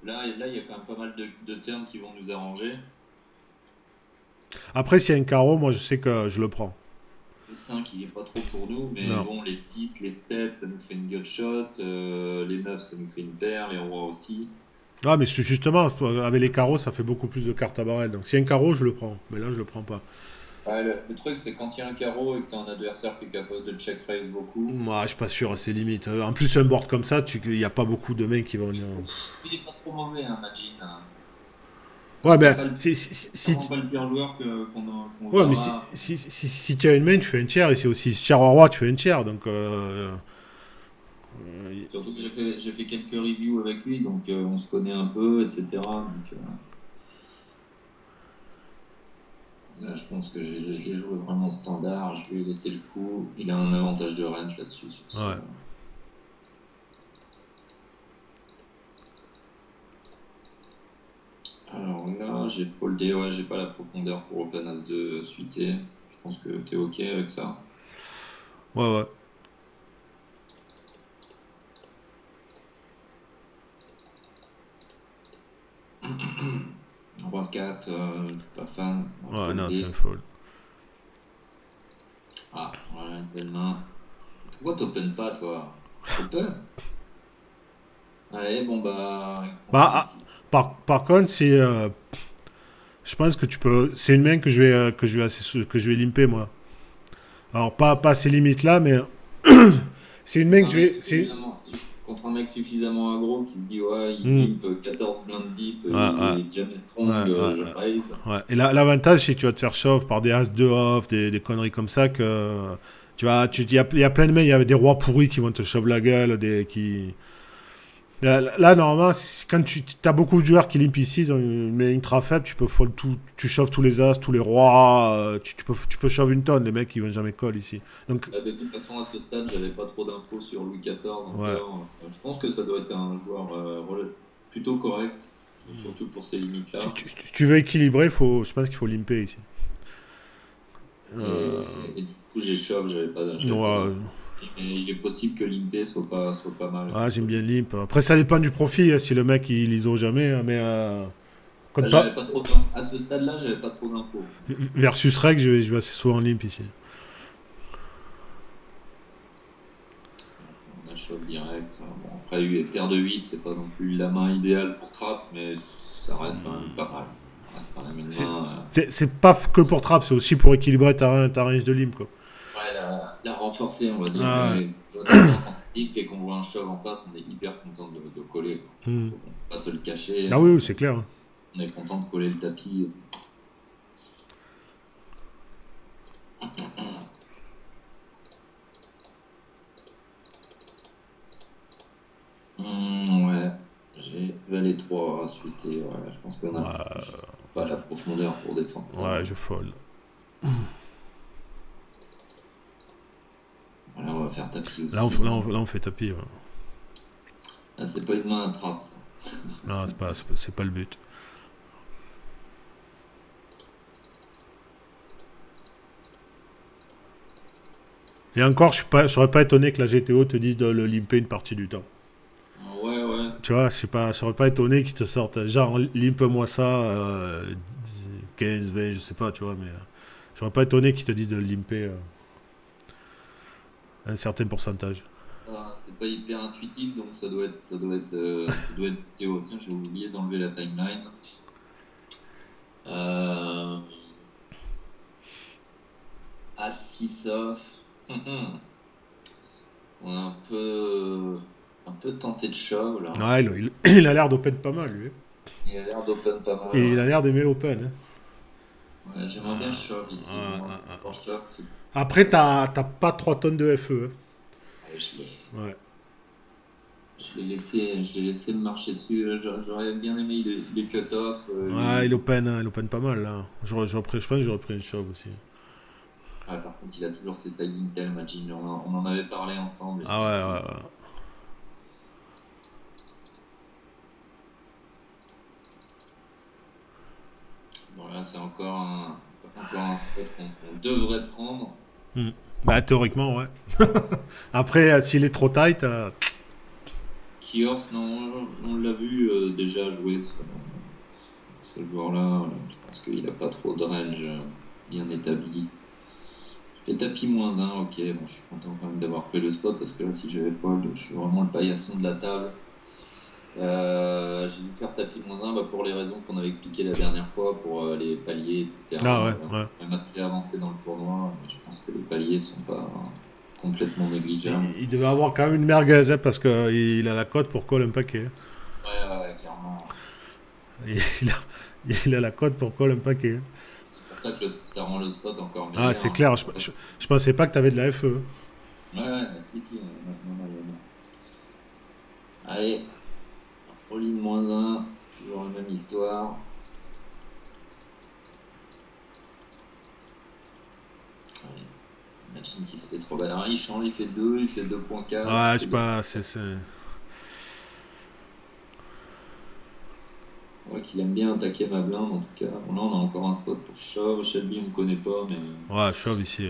là, il y a quand même pas mal de turns qui vont nous arranger. Après, s'il y a un carreau, moi, je sais que je le prends. Le 5, il est pas trop pour nous, mais Non. bon, les 6, les 7, ça nous fait une gutshot. Les 9, ça nous fait une paire. Les rois aussi. Ah, mais justement, avec les carreaux, ça fait beaucoup plus de cartes à barrel. Donc, s'il y a un carreau, je le prends. Mais là, je le prends pas. Ouais, le truc, c'est quand il y a un carreau et que tu as un adversaire qui est capable de check raise beaucoup. Moi, je suis pas sûr, c'est limite. En plus, un board comme ça, il n'y a pas beaucoup de mecs qui vont venir. Il est pas trop mauvais, hein, Majin. Ouais, C'est ben, pas vraiment pas le pire joueur qu'on ouais, mais verra. si tu as une main, tu fais un tiers. Et si aussi si tiers au roi, tu fais un tiers. Donc, Surtout que j'ai fait quelques reviews avec lui, donc on se connaît un peu, etc. Donc, là, je pense que je l'ai joué vraiment standard. Je lui ai laissé le coup. Il a un avantage de range là-dessus. ouais. Alors là, j'ai foldé. Ouais, j'ai pas la profondeur pour Open As-2 suité. Je pense que t'es OK avec ça. Ouais, ouais. Roi 4, je suis pas fan. On va Ouais, non, c'est folder. un fold. Ah, voilà, une belle main. Pourquoi t'open pas, toi? Open? Allez, bon bah, qu'est-ce qu'on Bah, fait ici? par contre, je pense que tu peux. C'est une main que je vais limper, moi. Alors, pas à ces limites-là, mais c'est une main que Non, je mais vais. évidemment, contre un mec suffisamment aggro qui se dit ouais, il Hmm. limp 14 blindes deep, Ouais, il ouais, est jamais strong, ouais, ouais, je raise. ouais. Et l'avantage, c'est que tu vas te faire shove par des as 2 off, des conneries comme ça que. Il y a plein de mecs, il y a des rois pourris qui vont te shove la gueule, là, normalement, quand tu as beaucoup de joueurs qui limp ici, ils ont une ultra faible, tu peux fold tout, tu shoves tous les as, tous les rois, tu peux shove une tonne, les mecs, ils vont jamais call ici. Donc, De toute façon, à ce stade, j'avais pas trop d'infos sur Louis XIV ouais. encore. Je pense que ça doit être un joueur plutôt correct, surtout pour ces limites-là. Si tu veux équilibrer, je pense qu'il faut limper ici. Euh, Et du coup, j'ai shove, j'avais pas ouais, d'infos. Mais il est possible que l'IMP soit pas mal. ouais, j'aime bien limp. Après, ça dépend du profil, hein, si le mec, il ISO jamais, hein, mais Bah, contre j'avais pas. pas trop d'infos. À ce stade-là, j'avais pas trop d'infos. Versus reg, je vais assez souvent limp ici. On a shove direct. Bon, après, paire de 8, c'est pas non plus la main idéale pour trap, mais ça reste quand même pas mal. Ça reste quand même une C'est main. c'est pas que pour trap, c'est aussi pour équilibrer ta range de limp, quoi. Ouais, la renforcer, on va dire. Ah, ouais. Et notamment quand on pique et qu'on voit un shove en face, on est hyper content de coller, quoi. Hmm. Faut pas se le cacher. Ah oui, oui, c'est clair. On est content de coller le tapis. Ouais, j'ai valet 3 à suiter. Ouais, je pense qu'on a juste pas la profondeur pour défendre ça. Ouais, je fold. Voilà, on va faire tapis aussi. Là, on fait tapis. Ouais. Ah, c'est pas une main à trappe, ça. Non, c'est pas le but. Et encore, je serais pas étonné que la GTO te dise de le limper une partie du temps. Ouais, ouais. Tu vois, je serais pas étonné qu'ils te sortent, genre, limpe-moi ça, 15, 20, je sais pas, tu vois, mais je serais pas étonné qu'ils te disent de le limper un certain pourcentage. Ah, c'est pas hyper intuitif, donc ça doit être Théo. Tiens, j'ai oublié d'enlever la timeline. Euh... À 6 off. On a un peu tenté de shove là. Ouais, il a l'air d'open pas mal, lui. Il a l'air d'open pas mal. Et il a Ouais. l'air d'aimer l'open. Hein. Ouais, j'aimerais bien shove ici. Ouais, Moi. ouais, ouais. Quand je shove, c'est. Après, t'as pas 3 tonnes de FE. Ouais, Hein. Ouais. je l'ai laissé me marcher dessus. J'aurais bien aimé les cut-off. Ouais, il open pas mal, là. Je pense que j'aurais pris une shove aussi. Ouais, par contre, il a toujours ses sizing tel, Majin. On en avait parlé ensemble. Ah ouais, ouais, ouais. Bon, là, c'est encore un spot qu'on devrait prendre. Hmm. Bah, théoriquement, ouais. Après, s'il est trop tight, Kiors, non, on l'a vu déjà jouer ce joueur-là. Je pense qu'il n'a pas trop de range bien établi. Je fais tapis -1, ok. Bon, je suis content quand même d'avoir pris le spot parce que là, si j'avais fold, je suis vraiment le paillasson de la table. J'ai dû faire tapis -1 bah, pour les raisons qu'on avait expliquées la dernière fois, pour les paliers, ah etc. ouais, On ouais. est même assez avancé dans le tournoi. Mais je pense que les paliers sont pas complètement négligeables. Il devait avoir quand même une merguez, hein, parce qu'il a la cote pour call un paquet. Ouais, clairement. Il a, il a la cote pour call un paquet. C'est pour ça que ça rend le spot encore meilleur. Ah, c'est clair. Je pensais pas que t'avais de la FE. Ouais, si. Non, non. Allez, all-in -1, toujours la même histoire. Allez, machine qui se fait trop balle. Il change, il fait 2, il fait 2.4. Ouais, je sais il fait pas. 2.4. On voit qu'il aime bien attaquer ma blinde en tout cas. Bon, là, on a encore un spot pour shove. Shelby, on ne connaît pas, mais Ouais, shove ici.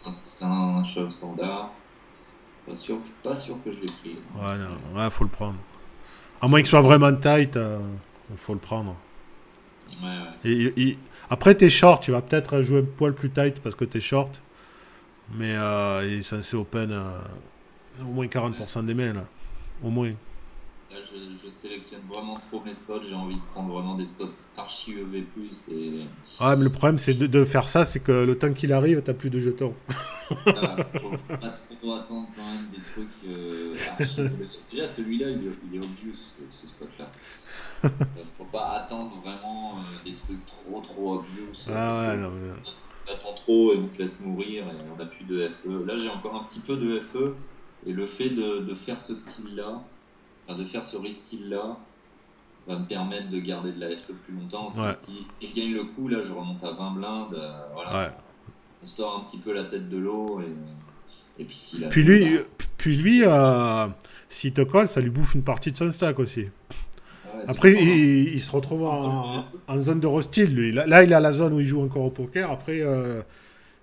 c'est un shove standard. Pas sûr que je l'ai pris. Ouais, non. Ouais, faut le prendre. À moins qu'il soit vraiment tight, faut le prendre. Ouais. Après, t'es short, tu vas peut-être jouer un poil plus tight parce que t'es short. Mais il est censé open au moins 40% des mains, là. Au moins. Là, je sélectionne vraiment trop mes spots. J'ai envie de prendre vraiment des spots archi EV+. Et Ah, mais le problème, c'est de faire ça, c'est que le temps qu'il arrive, t'as plus de jetons. faut pas trop attendre quand même des trucs archi EV. Déjà, celui-là, il est obvious, ce spot-là. Faut pas attendre vraiment des trucs trop obvious parce Ah que ouais, non, mais... on attend trop et on se laisse mourir et on n'a plus de FE. Là, j'ai encore un petit peu de FE et le fait de faire ce style-là, enfin, de faire ce restyle-là, va me permettre de garder de la FE plus longtemps. Ouais, Si je gagne le coup, là, je remonte à 20 blindes. Voilà, ouais. on sort un petit peu la tête de l'eau et puis s'il a Puis mieux, lui, bah, puis lui s'il te colle, ça lui bouffe une partie de son stack aussi. ouais, c'est Après, pour ça, hein. il se retrouve Encore le en zone de hostile, lui. Là, il est à la zone où il joue encore au poker. Après,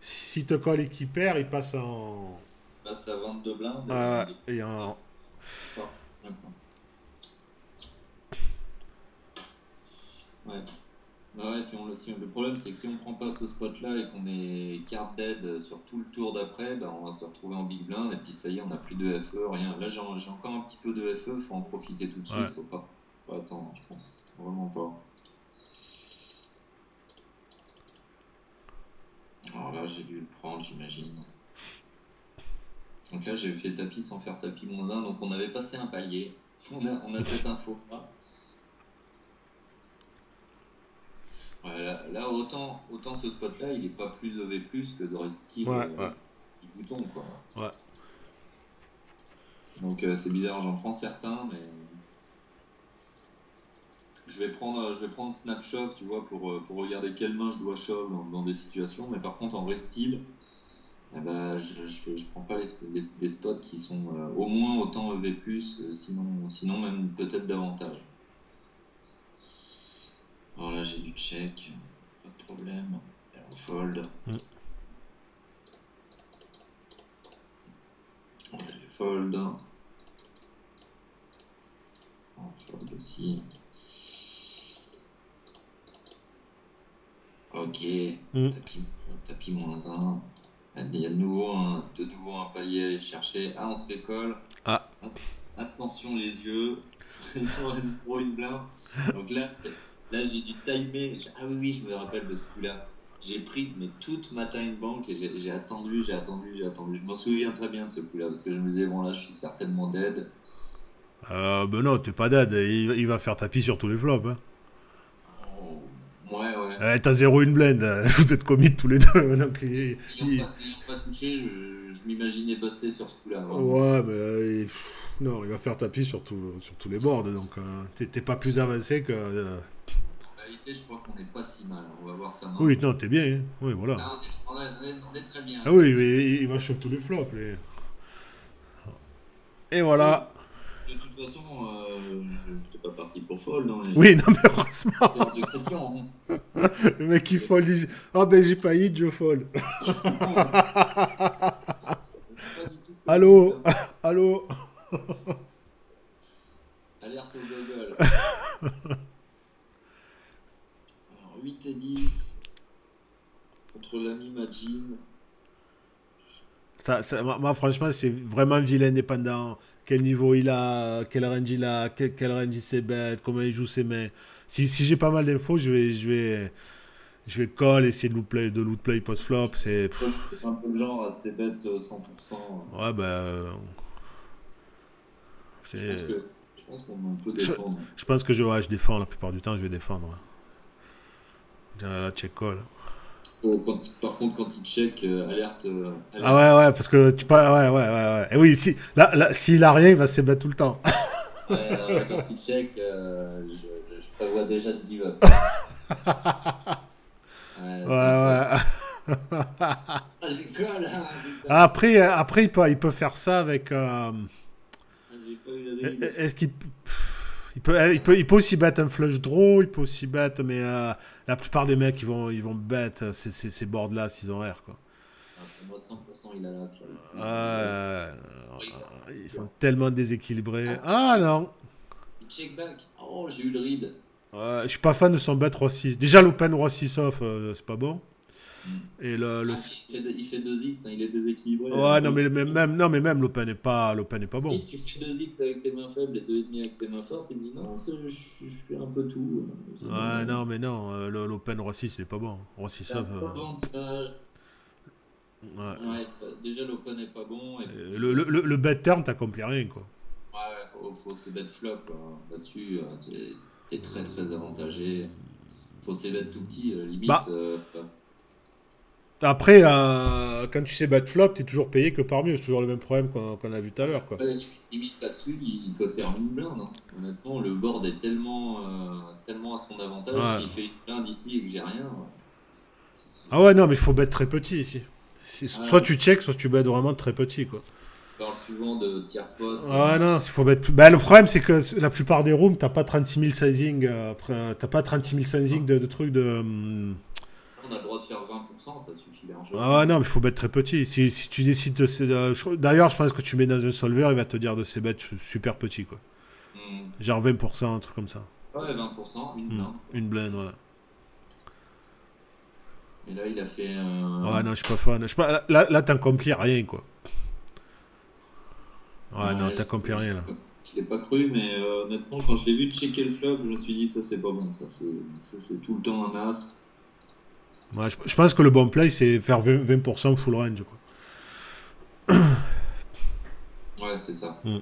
s'il te colle et qu'il perd, il passe en... FE passe à 22 blindes Ouais, il est et en... fort. D'accord. Ouais. Bah ouais, le problème c'est que si on prend pas ce spot là et qu'on est card dead sur tout le tour d'après, bah on va se retrouver en big blind et puis ça y est, on n'a plus de FE, rien. Là j'ai encore un petit peu de FE, faut en profiter tout de suite, Ouais. faut pas attendre, je pense. Vraiment pas. Alors là j'ai dû le prendre, j'imagine. Donc là j'ai fait tapis sans faire tapis -1, donc on avait passé un palier. On a cette info là. Ouais, là, autant ce spot-là, il est pas plus EV+, que de style Ouais, ouais, bouton, quoi. ouais. Donc c'est bizarre, j'en prends certains, mais je vais prendre Snapshot, tu vois, pour regarder quelle main je dois shove dans des situations, mais par contre en vrai style, eh ben, je prends pas des spots qui sont au moins autant EV+, sinon même peut-être davantage. Alors là j'ai du check, pas de problème, et on fold. Mm. J'ai fold. On fold aussi. Ok, Mm. tapis -1. Il y a de nouveau un palier à aller chercher. Ah, on se fait call. Ah, Attention les yeux. Il nous reste trop une blinde. Donc là j'ai dû timer. Ah oui, je me rappelle de ce coup-là. J'ai pris toute ma time bank et j'ai attendu. Je m'en souviens très bien de ce coup-là parce que je me disais, bon là, je suis certainement dead. ben non, t'es pas dead. Il va faire tapis sur tous les flops. Hein. Oh, ouais, ouais. T'as 0 une blend. Vous êtes commit tous les deux. Donc, Ayant pas touché, je m'imaginais buster sur ce coup-là, vraiment. ouais, mais non, il va faire tapis sur tous les boards. Donc, t'es pas plus avancé que... En réalité, je crois qu'on n'est pas si mal. On va voir sa main. Oui, non, t'es bien. Hein. Oui, voilà. Là, on est très bien. Ah oui, mais il va sur tous les flops. Et voilà. De toute façon, je n'étais pas parti pour fold. Hein, Oui, non, mais heureusement. c'est hors de question. Le mec, il fold. Ah, ben j'ai pas hit, je fold. Hein. C'est pas du tout collectif, Allô. hein. Allô. Alerte au Google. Alors, 8 et 10 contre l'ami Majin. Moi, franchement, c'est vraiment vilain indépendant. Quel niveau il a, quel range il a, quel range il sait bet, comment il joue ses mains. Si j'ai pas mal d'infos, je vais call, essayer de loot play post-flop. C'est un peu le genre à ses bêtes 100%. Ouais, ben. Je pense C'est. que je pense qu'on peut Je, défendre. je pense que je défends la plupart du temps, je vais défendre. Là, check call. Oh, par contre, quand il check, alerte, Ah alerte. ouais, ouais, parce que tu pas. Ouais, ouais, ouais, ouais. Et oui, s'il a rien, il va se battre tout le temps. Ouais, quand il check, je prévois déjà de give up. Ouais, Ouais, c'est un peu. ouais. Ah, j'ai call, hein, putain. Après il peut faire ça avec. Ah, j'ai pas eu le read. Est-ce qu'il. Il peut aussi battre un flush draw, il peut aussi battre, mais la plupart des mecs ils vont battre ces boards-là s'ils ont R, quoi. Ah, pour moi, 100% il a l'as là. Euh, Oui, c'est Ils sûr. sont tellement déséquilibrés. Ah, Ah non. il check back. Oh, j'ai eu le read. Je suis pas fan de son bet Roi 6. Déjà l'open Roi 6 off, c'est pas bon. Mm. Et le... Ah, il fait 2x, hein, il est déséquilibré. Ouais, non, mais même, non, mais même l'open est pas bon. Si tu fais 2x avec tes mains faibles et 2,5 avec tes mains fortes, il me dit non, je fais un peu tout. Je dis, Ouais, non, mais non, l'open Roi 6, il est pas bon. Roi 6 t'as off. pas d'avantage. Ouais. Ouais, déjà l'open n'est pas bon. Et puis, Le bet turn, t'accomplis rien, quoi. ouais, faut se bet flop. Hein. Là-dessus, t'es très très avantagé. Faut se bet tout petit, limite. Bah, après, quand tu sais bet flop, t'es toujours payé que par mieux. C'est toujours le même problème qu'on a vu tout à l'heure, quoi. Limite là-dessus, il peut faire une blinde. Hein. Honnêtement, le board est tellement, tellement à son avantage. Ouais. S'il fait une blinde ici et que j'ai rien, Ah ouais, non, mais il faut bet très petit ici. Soit ouais, tu check, soit tu bet vraiment très petit, quoi. parle souvent de tiers pot. Ah non, il faut bet. Bah, le problème, c'est que la plupart des rooms, t'as pas 36 000 sizing. T'as pas 36 000 sizing de trucs de. On a le droit de faire 20%, ça suffit Ah ouais, largement. non, mais il faut bet très petit. Si tu décides de. D'ailleurs, je pense que tu mets dans un solver, il va te dire de ces bêtes super petits, quoi. Hmm. Genre 20%, un truc comme ça. Ouais, 20%, une blinde. Une blinde, ouais. Et là, il a fait. Ouais, non, je suis pas fan. Là, t'accomplis rien, quoi. Ouais, non, Ouais, t'accomplis rien, là. je l'ai pas cru, mais honnêtement, quand je l'ai vu checker le flop, je me suis dit, ça c'est pas bon. Ça, c'est tout le temps un as. Ouais, je pense que le bon play, c'est faire 20% full range, quoi. Ouais, c'est ça. Mm.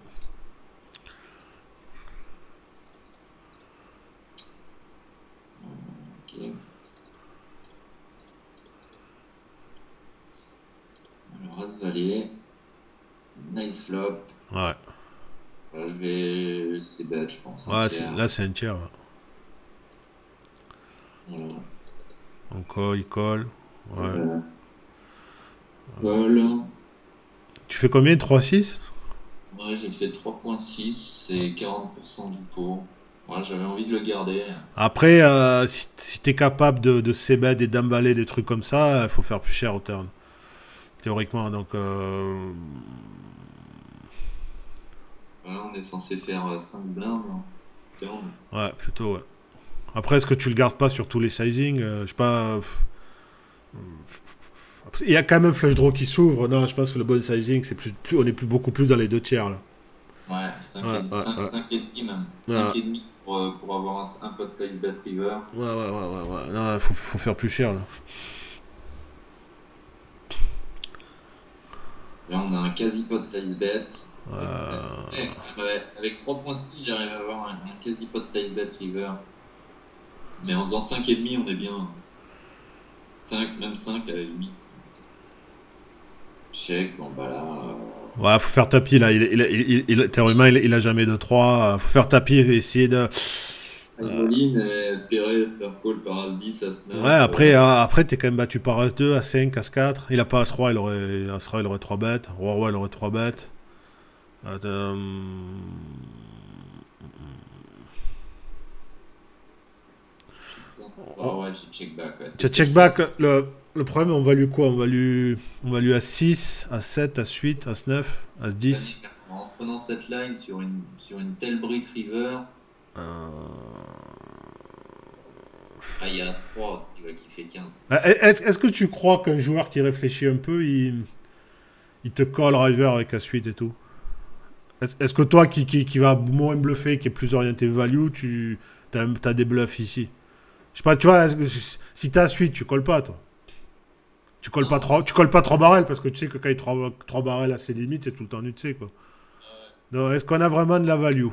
Ok. Alors, As-Valet. Nice flop. Ouais. Là, je vais. C'est bête, je pense. Un Ouais, tiers. là, c'est un tiers. Ouais. Voilà. On colle, il colle. Ouais. Call. Tu fais combien? 3-6? Ouais, j'ai fait 3,6, c'est 40% du pot. Ouais, j'avais envie de le garder. Après, si t'es capable de c-bet, des dames valet, des trucs comme ça, il faut faire plus cher au turn. Théoriquement, donc. Voilà, on est censé faire 5 blindes. Hein. Turn. Ouais, plutôt, ouais. Après, est-ce que tu le gardes pas sur tous les sizing? Je sais pas. Il y a quand même un flush draw qui s'ouvre. Non, je pense que le bon sizing, c'est on est beaucoup plus dans les 2 tiers, là. Ouais, 5 Ouais, et, ouais, 5, ouais. 5 et demi même. Ouais. 5 et demi pour avoir un pot size bet river. Ouais. Non, faut faire plus cher, là. Là, on a un quasi pot size bet. Euh, Ouais, avec 3,6, j'arrive à avoir un quasi pot size bet river. Mais en faisant 5 et demi, on est bien. 5, même 5 à la limite. Check, bon bah là. Ouais, faut faire tapis, là. Théoriquement, il a jamais de 3. Faut faire tapis et essayer de. Moline et espérer se faire call par As-10, As-9. Ouais, après t'es quand même battu par As-2, As-5, As-4. Il a pas As-Roi, il aurait 3 bêtes. Roi, il aurait 3 bêtes. Oh ouais, j'ai check back. Ouais, Check back, le problème, on value quoi? On value As-6, As-7, As-8, As-9, As-10. En prenant cette line sur une telle brick river, il y a 3 aussi ouais, qui fait quinte. Est-ce que tu crois qu'un joueur qui réfléchit un peu, il te colle river avec As-8 et tout? Est-ce que toi qui va moins bluffer, qui est plus orienté value, t'as des bluffs ici? Je sais pas, tu vois, si t'as As-8, tu colles pas, toi. Non, Tu colles pas 3 barrels parce que tu sais que quand il y a 3 barrels à ses limites, c'est tout le temps nu, tu sais, quoi. Donc, est-ce qu'on a vraiment de la value?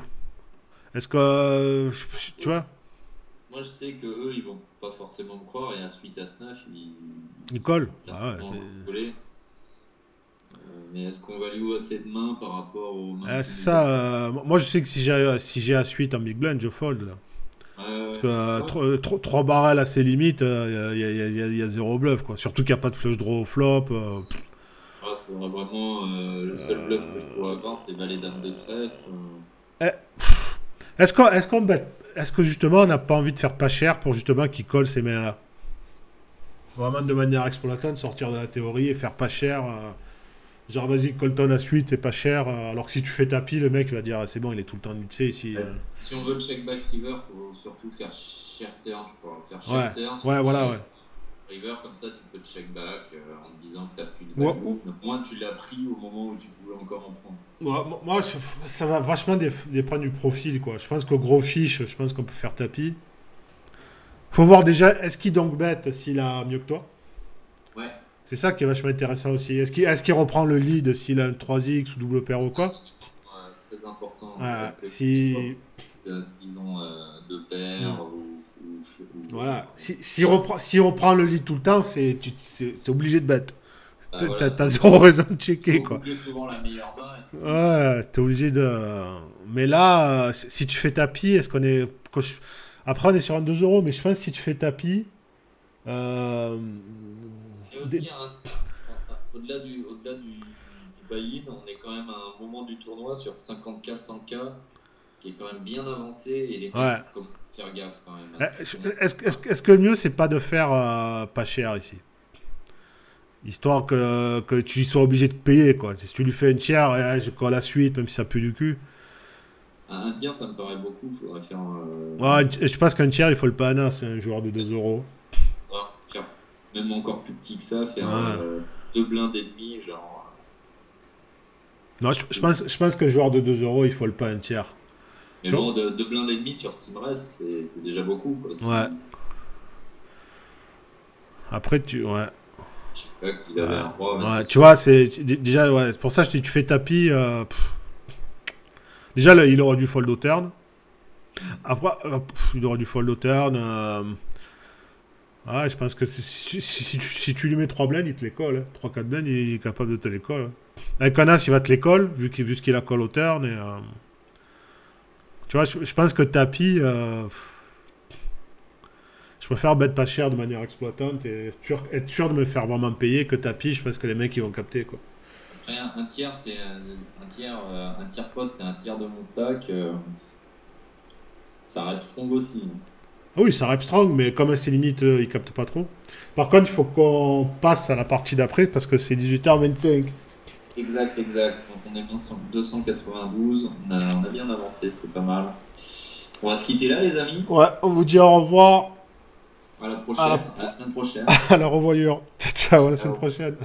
Est-ce que. Tu vois? moi je sais que eux ils vont pas forcément me croire et à suite à Snaf Il ils colle. vont Ah certainement ouais. coller. Mais est-ce qu'on value assez de mains par rapport aux mains C'est qui nous ça. offrent? Moi, je sais que si j'ai As-8 en big blind, je fold, là. Parce Ouais, que 3 barrels à ses limites, il y a zéro bluff, quoi. Surtout qu'il n'y a pas de flush draw au flop. faudra vraiment le seul bluff que je pourrais avoir c'est valet dame de trèfle. Eh, est-ce que justement on n'a pas envie de faire pas cher pour justement qu'il colle ces mains-là? Vraiment de manière exploitante, sortir de la théorie et faire pas cher. Genre vas-y, Colton à suite, c'est pas cher. Alors que si tu fais tapis, le mec va dire ah, c'est bon, il est tout le temps nutsé ici. Si on veut check back river, faut surtout faire cher turn, je crois. Faire Ouais, cher turn ouais, voilà, ouais. River, comme ça, tu peux check back en te disant que tu n'as plus de Moi, value. Mais au moins, tu l'as pris au moment où tu pouvais encore en prendre. ça va vachement dépendre du profil, quoi. Je pense qu'au gros fiche, je pense qu'on peut faire tapis. Faut voir déjà, est-ce qu'il donc bête s'il a mieux que toi? Ouais, C'est ça qui est vachement intéressant aussi. Est-ce qu'il reprend le lead s'il a un 3X ou double paire ou c'est un quoi? élément très important parce que Si, s'ils ont deux paires voilà. Si on prend le lead tout le temps, c'est obligé de bête. bah T'as voilà, t'as zéro raison de checker, faut quoi. oublier souvent la meilleure main. Ouais, t'es obligé de. Mais là, si tu fais tapis, est-ce qu'on est. Après, on est sur un 2 euros, mais je pense que si tu fais tapis. euh, Et des- aussi, au-delà du buy-in, on est quand même à un moment du tournoi sur 50K, 100K, qui est quand même bien avancé, et les Ouais. mecs commencent à faire gaffe quand même à ce qu'ils font. Est-ce que le mieux, c'est pas de faire pas cher ici? Histoire que tu sois obligé de payer, quoi. Si tu lui fais une tiers, je colle la suite, même si ça pue du cul. Un tiers, ça me paraît beaucoup, faudrait faire, Ouais, je pense qu'un tiers, il faut le pana, c'est un joueur de 2 euros. faire même encore plus petit que ça, faire Ouais. deux blindes et demi, genre. Non, je pense qu'un joueur de 2 euros, il faut le pas un tiers. Mais Tu vois? bon, deux blindes et demi sur Steamrest, c'est déjà beaucoup, quoi. Ouais. Après, ouais. Je sais pas qu'il avait un roi, mais Ouais, c'est tu sûr. vois, déjà, ouais, c'est pour ça que je dis, tu fais tapis. Déjà, là, il aura du fold au turn. Après, il aura du fold au turn. Ouais, je pense que si tu lui mets 3 blinds, il te les colle, hein. 3-4 blinds, il est capable de te les coller, hein. Avec un as, il va te les coller, vu ce qu'il a colle au turn. Tu vois, je pense que tapis, je préfère bet pas cher de manière exploitante et être sûr de me faire vraiment payer que tapis, je pense que les mecs, ils vont capter, quoi. Après, un tiers, c'est un tiers pot, c'est un tiers de mon stack. Ça reste strong aussi. Ah oui, ça rep strong, mais comme c'est limite, il capte pas trop. Par contre, il faut qu'on passe à la partie d'après parce que c'est 18h25. Exact, exact. Donc on est bien sur 292. On a bien avancé, c'est pas mal. On va se quitter là, les amis. Ouais, on vous dit au revoir. À la À prochaine, la, à la semaine prochaine. à la revoyure. Ciao, à la semaine Ciao. prochaine.